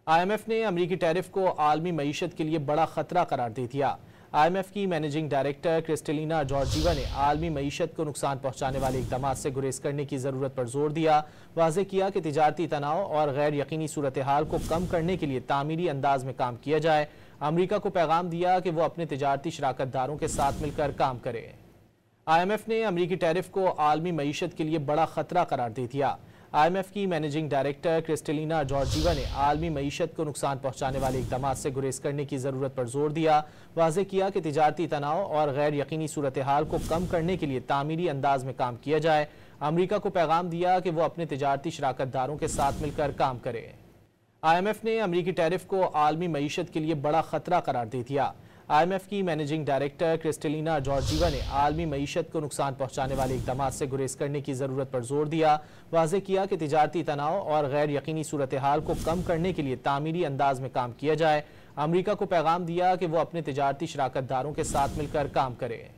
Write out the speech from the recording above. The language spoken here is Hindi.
IMF ने अमरीकी टैरिफ को आलमी मईशत के लिए बड़ा खतरा करार दे दिया। IMF की मैनेजिंग डायरेक्टर क्रिस्टलिना जॉर्जिवा ने आलमी मईशत को नुकसान पहुंचाने वाले इकदाम से गुरेज करने की जरूरत पर जोर दिया। वाज़ेह किया कि तिजारती तनाव और गैर यकीनी सूरत हाल को कम करने के लिए तामीरी अंदाज में काम किया जाए। अमरीका को पैगाम दिया कि वो अपने तिजारती शराकतदारों के साथ मिलकर काम करे। IMF ने अमरीकी टैरिफ को आलमी मईशत के लिए बड़ा खतरा करार दे दिया। IMF की मैनेजिंग डायरेक्टर क्रिस्टलिना जॉर्जिवा ने आलमी मईशत को नुकसान पहुंचाने वाले इकदाम से गुरेज करने की जरूरत पर जोर दिया। वाज़ेह किया कि तिजारती तनाव और गैर यकीनी सूरत हाल को कम करने के लिए तामीरी अंदाज में काम किया जाए। अमरीका को पैगाम दिया कि वो अपने तिजारती शराकतदारों के साथ मिलकर काम करे। IMF ने अमरीकी टैरिफ को आलमी मईशत के लिए बड़ा खतरा करार दे दिया। IMF की मैनेजिंग डायरेक्टर क्रिस्टलिना जॉर्जिवा ने आलमी मईशत को नुकसान पहुंचाने वाले इकदाम से गुरेज करने की जरूरत पर जोर दिया। वाज़ेह किया कि तिजारती तनाव और गैर यकीनी सूरत हाल को कम करने के लिए तामीरी अंदाज में काम किया जाए। अमरीका को पैगाम दिया कि वो अपने तिजारती शराकतदारों के साथ मिलकर काम करे।